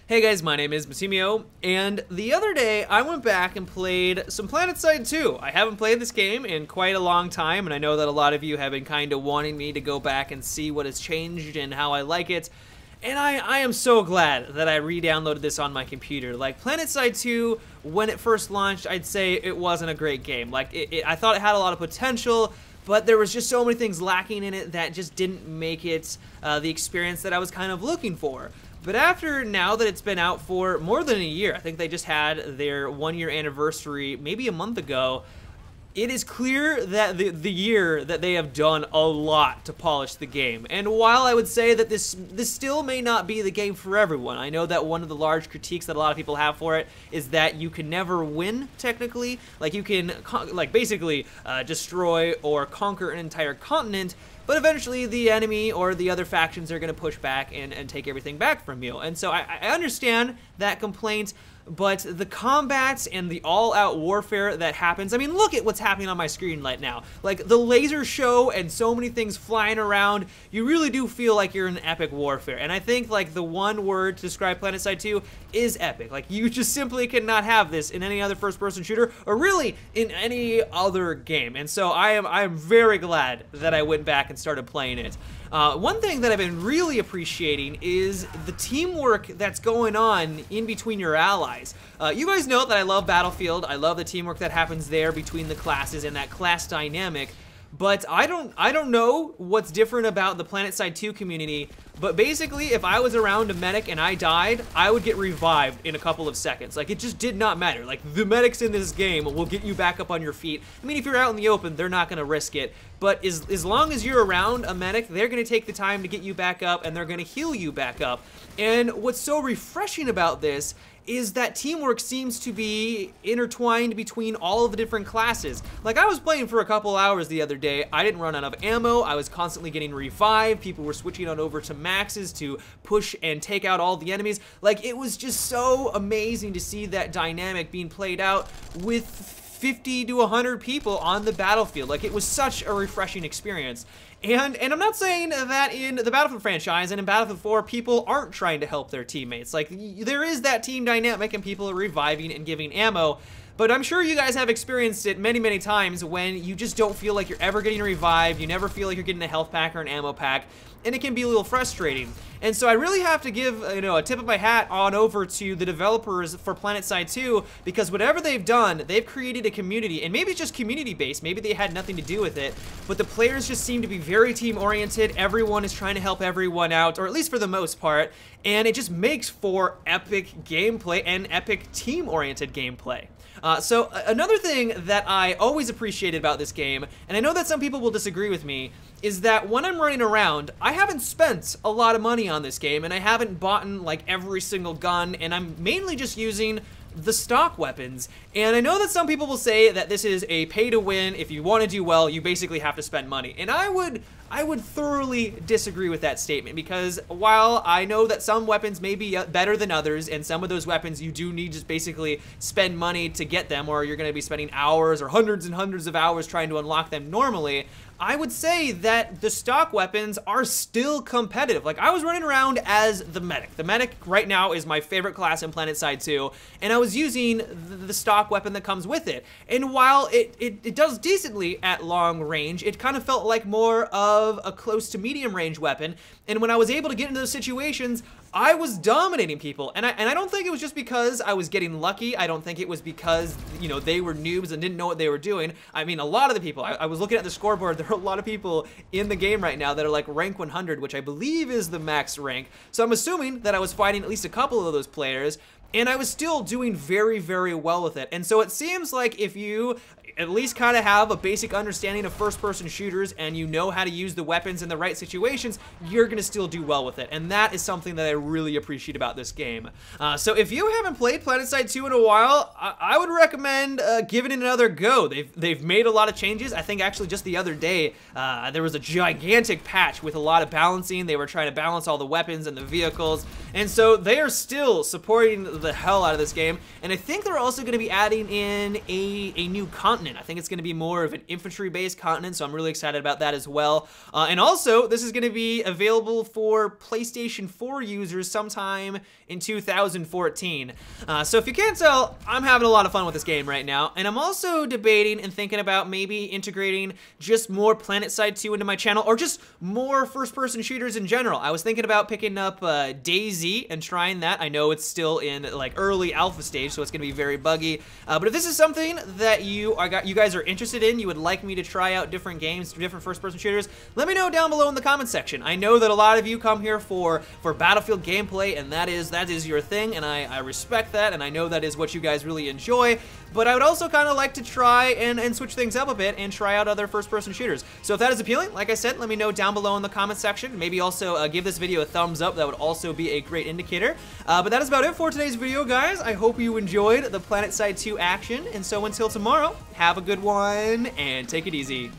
Hey guys, my name is Masimio, and the other day I went back and played some Planetside 2. I haven't played this game in quite a long time, and I know that a lot of you have been kind of wanting me to go back and see what has changed and how I like it. And I am so glad that I re-downloaded this on my computer. Like, Planetside 2, when it first launched, I'd say it wasn't a great game. Like, I thought it had a lot of potential, but there was just so many things lacking in it that just didn't make it the experience that I was kind of looking for. But after now that it's been out for more than a year, I think they just had their 1-year anniversary maybe a month ago, it is clear that the year that they have done a lot to polish the game. And while I would say that this still may not be the game for everyone, I know that one of the large critiques that a lot of people have for it is that you can never win, technically. Like, you can basically destroy or conquer an entire continent, but eventually the enemy or the other factions are going to push back and take everything back from you. And so I understand that complaint, but the combat and the all-out warfare that happens, I mean, look at what's happening on my screen right now. Like, the laser show and so many things flying around, you really do feel like you're in epic warfare. And I think, like, the one word to describe Planetside 2 is epic. Like, you just simply cannot have this in any other first-person shooter, or really in any other game. And so I am very glad that I went back and started playing it. One thing that I've been really appreciating is the teamwork that's going on in between your allies. You guys know that I love Battlefield. I love the teamwork that happens there between the classes and that class dynamic. But I don't know what's different about the Planetside 2 community, but basically if I was around a medic and I died, I would get revived in a couple of seconds. Like, it just did not matter. Like, the medics in this game will get you back up on your feet. I mean, if you're out in the open, they're not going to risk it. But as long as you're around a medic, they're going to take the time to get you back up, and they're going to heal you back up. And what's so refreshing about this is that teamwork seems to be intertwined between all of the different classes. Like, I was playing for a couple hours the other day. I didn't run out of ammo. I was constantly getting revived. People were switching on over to maxes to push and take out all the enemies. Like, it was just so amazing to see that dynamic being played out with 50 to 100 people on the battlefield. Like, it was such a refreshing experience. And I'm not saying that in the Battlefield franchise and in Battlefield 4, people aren't trying to help their teammates. Like, there is that team dynamic and people are reviving and giving ammo. But I'm sure you guys have experienced it many, many times when you just don't feel like you're ever getting revived, you never feel like you're getting a health pack or an ammo pack, and it can be a little frustrating. And so I really have to give, a tip of my hat on over to the developers for Planetside 2, because whatever they've done, they've created a community, and maybe it's just community-based, maybe they had nothing to do with it, but the players just seem to be very team-oriented. Everyone is trying to help everyone out, or at least for the most part, and it just makes for epic gameplay and epic team-oriented gameplay. So another thing that I always appreciated about this game, and I know that some people will disagree with me, is that when I'm running around, I haven't spent a lot of money on this game, and I haven't bought like every single gun, and I'm mainly just using the stock weapons. And I know that some people will say that this is a pay to win. If you want to do well, you basically have to spend money. And I would thoroughly disagree with that statement, because while I know that some weapons may be better than others, and some of those weapons you do need to just basically spend money to get them, or you're going to be spending hours or hundreds and hundreds of hours trying to unlock them normally, I would say that the stock weapons are still competitive. Like, I was running around as the medic. The medic right now is my favorite class in Planetside 2, and I was using the stock weapon that comes with it. And while it does decently at long range, it kind of felt like more of a close to medium range weapon. And when I was able to get into those situations, I was dominating people, and I don't think it was just because I was getting lucky. I don't think it was because, they were noobs and didn't know what they were doing. I mean, a lot of the people, I was looking at the scoreboard, there are a lot of people in the game right now that are like rank 100, which I believe is the max rank. So I'm assuming that I was fighting at least a couple of those players, and I was still doing very, very well with it. And so it seems like if you at least kind of have a basic understanding of first-person shooters and you know how to use the weapons in the right situations, you're going to still do well with it. And that is something that I really appreciate about this game. So if you haven't played Planetside 2 in a while, I would recommend giving it another go. They've made a lot of changes. I think actually just the other day, there was a gigantic patch with a lot of balancing. They were trying to balance all the weapons and the vehicles, And so they are still supporting the hell out of this game. And I think they're also going to be adding in a new continent. I think it's going to be more of an infantry-based continent, so I'm really excited about that as well. And also, this is going to be available for PlayStation 4 users sometime in 2014. So if you can't tell, I'm having a lot of fun with this game right now. And I'm also debating and thinking about maybe integrating just more Planetside 2 into my channel, or just more first-person shooters in general. I was thinking about picking up DayZ and trying that. I know it's still in like early alpha stage, so it's going to be very buggy. But if this is something that you guys are interested in, you would like me to try out different games, different first-person shooters, let me know down below in the comment section. I know that a lot of you come here for Battlefield gameplay, and that is your thing, and I respect that, and I know that is what you guys really enjoy. But I would also kind of like to try and switch things up a bit and try out other first-person shooters. So if that is appealing, like I said, let me know down below in the comment section. Maybe also give this video a thumbs up. That would also be a great indicator. But that is about it for today's video, guys. I hope you enjoyed the Planetside 2 action. And so until tomorrow, have a good one and take it easy.